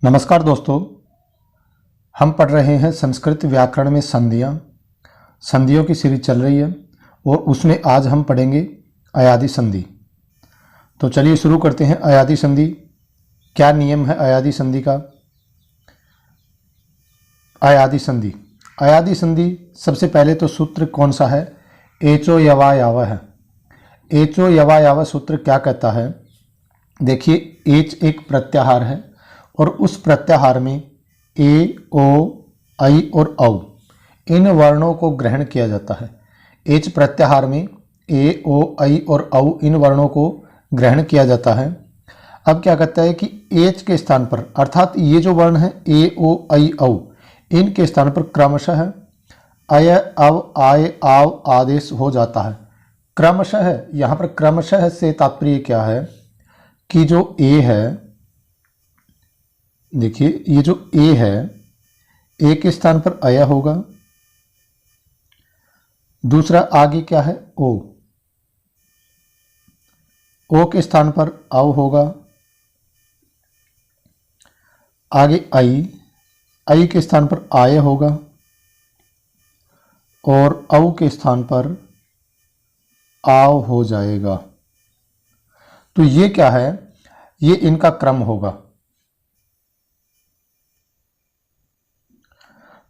नमस्कार दोस्तों, हम पढ़ रहे हैं संस्कृत व्याकरण में संधियों की सीरीज चल रही है और उसमें आज हम पढ़ेंगे अयादि संधि। तो चलिए शुरू करते हैं। अयादि संधि क्या नियम है अयादि संधि का। अयादि संधि सबसे पहले तो सूत्र कौन सा है, एचो यवा याव है। एचो यवा याव सूत्र क्या कहता है, देखिए एच एक प्रत्याहार है और उस प्रत्याहार में ए, ओ, आई और औ इन वर्णों को ग्रहण किया जाता है। एच प्रत्याहार में ए, ओ, आई और औ इन वर्णों को ग्रहण किया जाता है। अब क्या कहता है कि एच के स्थान पर, अर्थात ये जो वर्ण है ए, ओ, आई, औ, इनके स्थान पर क्रमशः अय, अव, आय, आव आदेश हो जाता है। क्रमशः, यहाँ पर क्रमशः से तात्पर्य क्या है कि जो ए है, देखिए ये जो ए है, ए के स्थान पर अय होगा। दूसरा आगे क्या है ओ, ओ के स्थान पर औ होगा। आगे आई, आई के स्थान पर आय होगा और औ के स्थान पर आव हो जाएगा। तो ये क्या है, ये इनका क्रम होगा।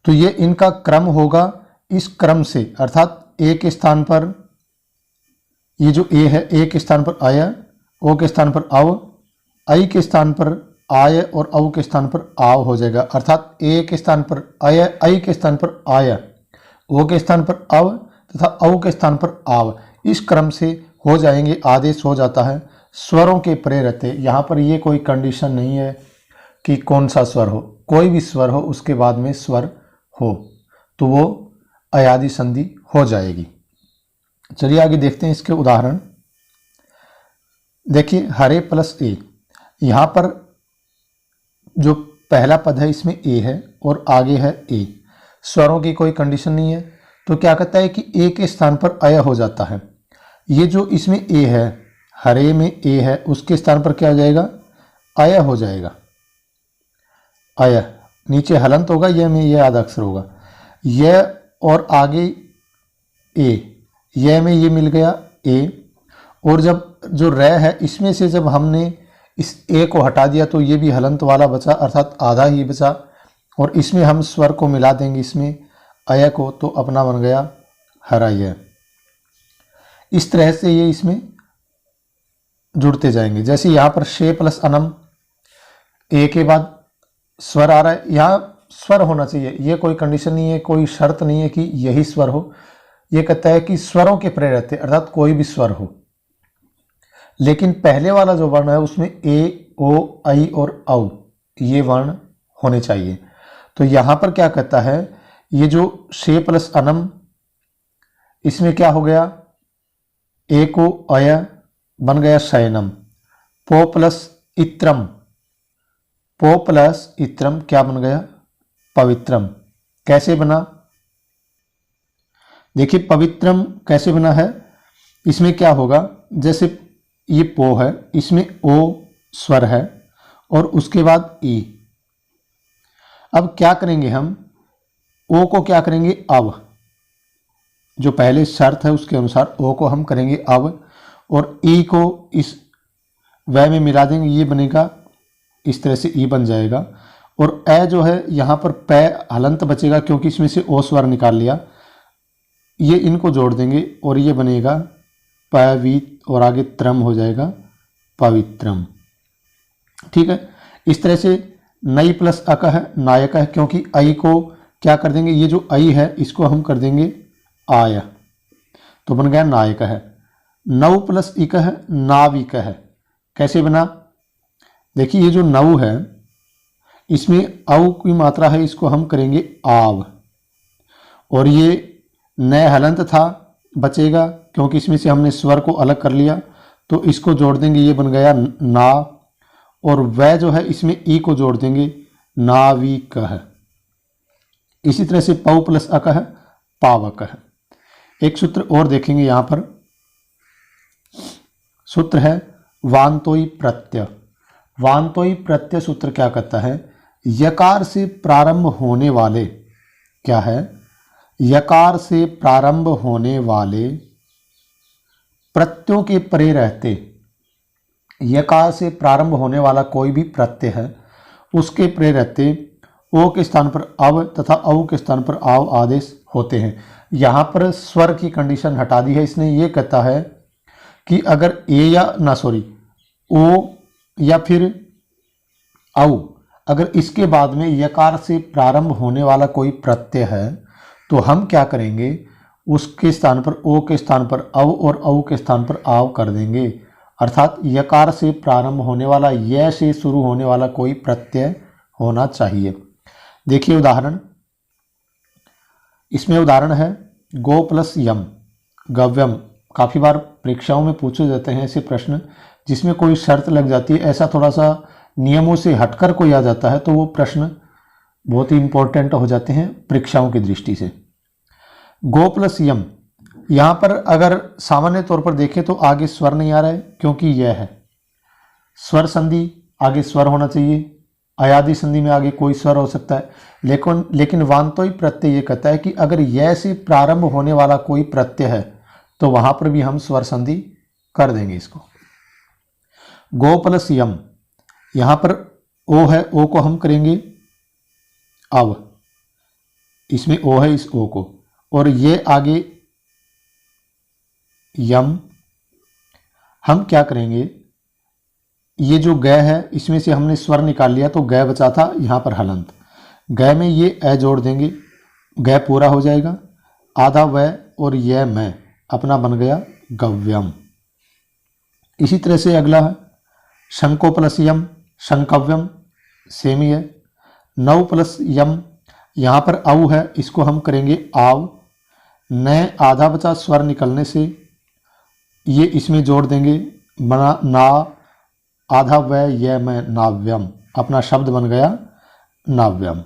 तो ये इनका क्रम होगा। इस क्रम से, अर्थात ए के स्थान पर ये जो ए है, ए के स्थान पर आय, ओ के स्थान पर अव, आई के स्थान पर आय और औ के स्थान पर आव हो जाएगा। अर्थात ए के स्थान पर आय, आई के स्थान पर आय, ओ के स्थान पर अव तथा औ के स्थान पर आव, इस क्रम से हो जाएंगे, आदेश हो जाता है। स्वरों के परे रहते, यहाँ पर ये कोई कंडीशन नहीं है कि कौन सा स्वर हो, कोई भी स्वर हो उसके बाद में स्वर हो तो वो अयादि संधि हो जाएगी। चलिए आगे देखते हैं इसके उदाहरण। देखिए हरे प्लस ए, यहाँ पर जो पहला पद है इसमें ए है और आगे है ए, स्वरों की कोई कंडीशन नहीं है। तो क्या कहता है कि ए के स्थान पर अय हो जाता है। ये जो इसमें ए है, हरे में ए है, उसके स्थान पर क्या हो जाएगा, अय हो जाएगा। अय नीचे हलंत होगा, यह में यह आधा अक्षर होगा, यह और आगे ए, यह में ये मिल गया ए, और जब जो रै है इसमें से जब हमने इस ए को हटा दिया तो ये भी हलंत वाला बचा, अर्थात आधा ही बचा, और इसमें हम स्वर को मिला देंगे इसमें अय को, तो अपना बन गया हरा य। इस तरह से ये इसमें जुड़ते जाएंगे। जैसे यहाँ पर शे प्लस अनम, ए के बाद स्वर आ रहा है, यहाँ स्वर होना चाहिए, ये कोई कंडीशन नहीं है, कोई शर्त नहीं है कि यही स्वर हो। ये कहता है कि स्वरों के परे रहते, अर्थात कोई भी स्वर हो, लेकिन पहले वाला जो वर्ण है उसमें ए, ओ, आई और औ ये वर्ण होने चाहिए। तो यहाँ पर क्या कहता है, ये जो शे प्लस अनम, इसमें क्या हो गया, ए को अय बन गया शयनम। पो प्लस इत्रम, पो प्लस इत्रम क्या बन गया, पवित्रम। कैसे बना, देखिए पवित्रम कैसे बना है, इसमें क्या होगा, जैसे ये पो है, इसमें ओ स्वर है और उसके बाद ई। अब क्या करेंगे हम, ओ को क्या करेंगे अव, जो पहले शर्त है उसके अनुसार ओ को हम करेंगे अव, और ई को इस वह में मिला देंगे, ये बनेगा इस तरह से ई बन जाएगा। और ए जो है यहाँ पर पै हलंत बचेगा क्योंकि इसमें से ओ स्वर निकाल लिया, ये इनको जोड़ देंगे और ये बनेगा पवित, और आगे त्रम हो जाएगा पवित्रम। ठीक है, इस तरह से नई प्लस अक है, नायक है, क्योंकि आई को क्या कर देंगे, ये जो आई है इसको हम कर देंगे आय, तो बन गया नायक है। नौ प्लस इक है, नाविक है। कैसे बना, देखिए ये जो नौ है इसमें औ की मात्रा है, इसको हम करेंगे आव, और ये नए हलंत था बचेगा क्योंकि इसमें से हमने स्वर को अलग कर लिया, तो इसको जोड़ देंगे, ये बन गया ना, और वह जो है इसमें ई को जोड़ देंगे, नाविक है। इसी तरह से पौ प्लस अक है, पावक है। एक सूत्र और देखेंगे यहाँ पर, सूत्र है वान्तोई प्रत्यय। वान्तोई प्रत्यय सूत्र क्या कहता है, यकार से प्रारंभ होने वाले, क्या है, यकार से प्रारंभ होने वाले प्रत्ययों के परे रहते, यकार से प्रारंभ होने वाला कोई भी प्रत्यय है उसके परे रहते ओ के स्थान पर अव तथा औ के स्थान पर आव आदेश होते हैं। यहाँ पर स्वर की कंडीशन हटा दी है इसने, ये कहता है कि अगर ए या ना सॉरी ओ या फिर औ, अगर इसके बाद में यकार से प्रारंभ होने वाला कोई प्रत्यय है तो हम क्या करेंगे, उसके स्थान पर ओ के स्थान पर अव और औ के स्थान पर आव कर देंगे। अर्थात यकार से प्रारंभ होने वाला, य से शुरू होने वाला कोई प्रत्यय होना चाहिए। देखिए उदाहरण, इसमें उदाहरण है गो प्लस यम, गव्यम। काफ़ी बार परीक्षाओं में पूछे जाते हैं ऐसे प्रश्न जिसमें कोई शर्त लग जाती है, ऐसा थोड़ा सा नियमों से हटकर कोई आ जाता है तो वो प्रश्न बहुत ही इंपॉर्टेंट हो जाते हैं परीक्षाओं की दृष्टि से। गो प्लस यम, यहाँ पर अगर सामान्य तौर पर देखें तो आगे स्वर नहीं आ रहा है क्योंकि यह है स्वर संधि, आगे स्वर होना चाहिए। अयादि संधि में आगे कोई स्वर हो सकता है, लेकिन वान्तोई प्रत्यय ये कहता है कि अगर यह से प्रारंभ होने वाला कोई प्रत्यय है तो वहां पर भी हम स्वर संधि कर देंगे इसको। गो प्लस यम, यहां पर ओ है, ओ को हम करेंगे अव, इसमें ओ है इस ओ को, और ये आगे यम, हम क्या करेंगे, ये जो ग है इसमें से हमने स्वर निकाल लिया तो ग बचा था, यहाँ पर हलंत, ग में ये ए जोड़ देंगे, ग पूरा हो जाएगा, आधा व और यह मैं अपना बन गया गव्यम। इसी तरह से अगला है शंको प्लस यम, शंकव्यम, सेम ही है। नौ प्लस यम, यहाँ पर औ है, इसको हम करेंगे आव, न आधा बचा स्वर निकलने से ये इसमें जोड़ देंगे, बना ना, आधा व यह मैं नाव्यम, अपना शब्द बन गया नाव्यम।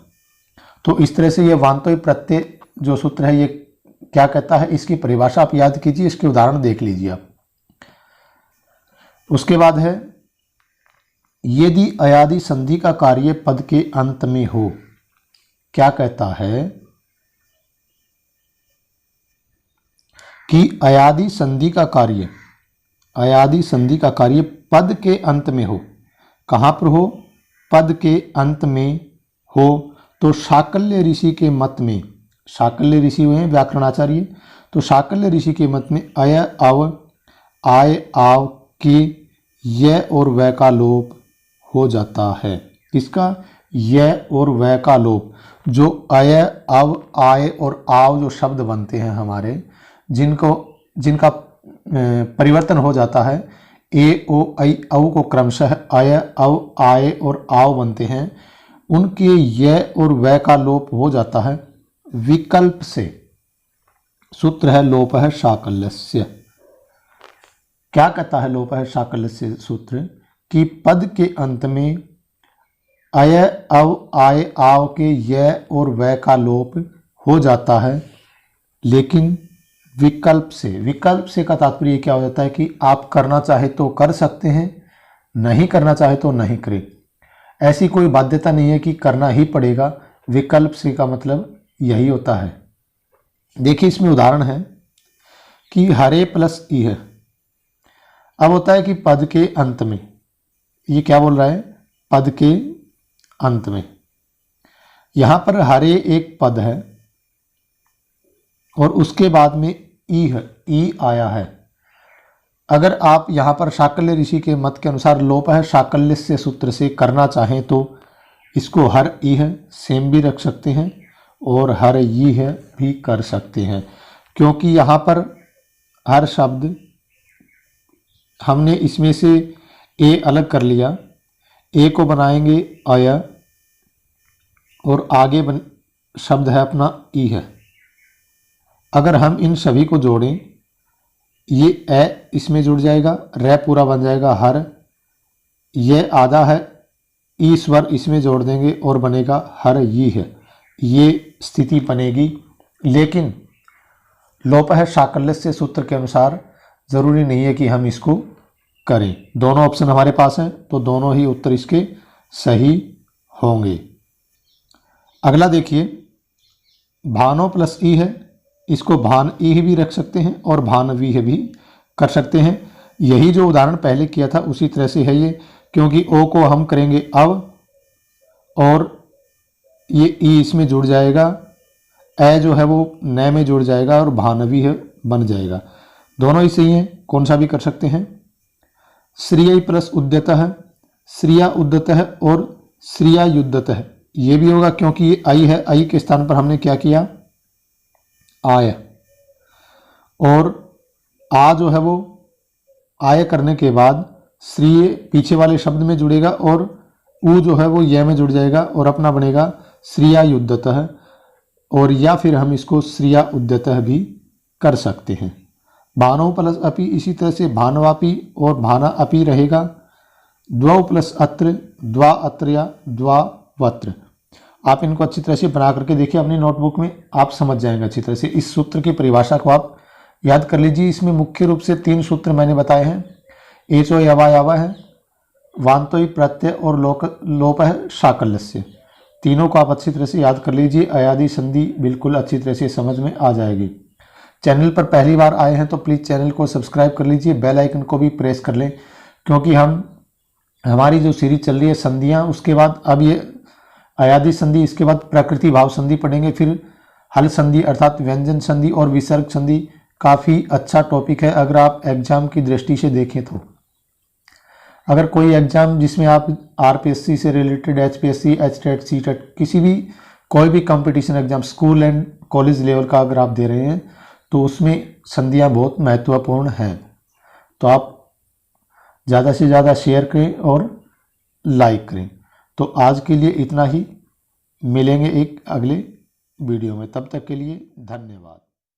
तो इस तरह से ये वान्तोय प्रत्यय जो सूत्र है ये क्या कहता है, इसकी परिभाषा आप याद कीजिए, इसके उदाहरण देख लीजिए आप। उसके बाद है यदि अयादि संधि का कार्य पद के अंत में हो, क्या कहता है कि अयादि संधि का कार्य, अयादि संधि का कार्य पद के अंत में हो। कहाँ पर हो, पद के अंत में हो तो शाकल्य ऋषि के मत में, शाकल्य ऋषि हुए हैं व्याकरणाचार्य, तो शाकल्य ऋषि के मत में अय अव आय आव के य और व का लोप हो जाता है। किसका, य और व का लोप। जो अय अव आय और आव जो शब्द बनते हैं हमारे, जिनका परिवर्तन हो जाता है, ए ओ ऐ औ को क्रमशः अय अव आय और आव बनते हैं, उनके य और व का लोप हो जाता है विकल्प से। सूत्र है लोप है शाकल्यस्य। क्या कहता है लोप है शाकल्यस्य सूत्र, कि पद के अंत में अय अव आय आव के य और व का लोप हो जाता है, लेकिन विकल्प से। विकल्प से का तात्पर्य क्या हो जाता है कि आप करना चाहे तो कर सकते हैं, नहीं करना चाहे तो नहीं करें। ऐसी कोई बाध्यता नहीं है कि करना ही पड़ेगा। विकल्प से का मतलब यही होता है। देखिए इसमें उदाहरण है कि हरे प्लस ई है। अब होता है कि पद के अंत में, ये क्या बोल रहा है, पद के अंत में। यहां पर हरे एक पद है और उसके बाद में ई है, ई आया है। अगर आप यहां पर शाकल्य ऋषि के मत के अनुसार लोप है शाकल्य से सूत्र से करना चाहें तो इसको हर ई है सेम भी रख सकते हैं और हर ई है भी कर सकते हैं, क्योंकि यहां पर हर शब्द हमने इसमें से ए अलग कर लिया, ए को बनाएंगे अय और आगे शब्द है अपना ई है। अगर हम इन सभी को जोड़ें, ये ए इसमें जुड़ जाएगा, रे पूरा बन जाएगा हर, ये आधा है, ई स्वर इसमें जोड़ देंगे और बनेगा हर ई है। ये स्थिति बनेगी, लेकिन लोप है शाकल्य से सूत्र के अनुसार जरूरी नहीं है कि हम इसको करें। दोनों ऑप्शन हमारे पास हैं तो दोनों ही उत्तर इसके सही होंगे। अगला देखिए, भानो प्लस ई है, इसको भान ई भी रख सकते हैं और भान वी भी कर सकते हैं। यही जो उदाहरण पहले किया था उसी तरह से है ये, क्योंकि ओ को हम करेंगे अव और ये ई इसमें जुड़ जाएगा, ए जो है वो न में जुड़ जाएगा और भानवी है बन जाएगा। दोनों ही सही हैं, कौन सा भी कर सकते हैं। श्रिय प्लस उद्यतः, श्रिया उद्यतः और श्रिया युद्धतः, ये भी होगा क्योंकि ये आई है, आई के स्थान पर हमने क्या किया, आय, और आ जो है वो आय करने के बाद श्रिय पीछे वाले शब्द में जुड़ेगा और उ जो है वो ये में जुड़ जाएगा और अपना बनेगा श्रिया युद्धतः, और या फिर हम इसको श्रिया उद्यतः भी कर सकते हैं। भानो प्लस अपि, इसी तरह से भानवापि और भाना अपि रहेगा। द्वौ प्लस अत्र, द्वा अत्र या द्वावत्र। आप इनको अच्छी तरह से बना करके देखिए अपनी नोटबुक में, आप समझ जाएंगे अच्छी तरह से। इस सूत्र की परिभाषा को आप याद कर लीजिए। इसमें मुख्य रूप से 3 सूत्र मैंने बताए हैं, एचो यवा यावा है, वांतो प्रत्यय और लोप है साकल्यस्य। तीनों को आप अच्छी तरह से याद कर लीजिए, अयादि संधि बिल्कुल अच्छी तरह से समझ में आ जाएगी। चैनल पर पहली बार आए हैं तो प्लीज़ चैनल को सब्सक्राइब कर लीजिए, बेल आइकन को भी प्रेस कर लें, क्योंकि हमारी जो सीरीज चल रही है संधियाँ, उसके बाद अब ये अयादि संधि, इसके बाद प्रकृति भाव संधि पढ़ेंगे, फिर हल संधि अर्थात व्यंजन संधि और विसर्ग संधि। काफ़ी अच्छा टॉपिक है अगर आप एग्जाम की दृष्टि से देखें तो। अगर कोई एग्जाम जिसमें आप आरपीएससी से रिलेटेड, एचपीएससी, एचटेट, सीटेट, किसी भी कोई भी competition exam school and college level का अगर आप दे रहे हैं तो उसमें संधियाँ बहुत महत्वपूर्ण हैं। तो आप ज़्यादा से ज़्यादा शेयर करें और लाइक करें। तो आज के लिए इतना ही, मिलेंगे एक अगले वीडियो में, तब तक के लिए धन्यवाद।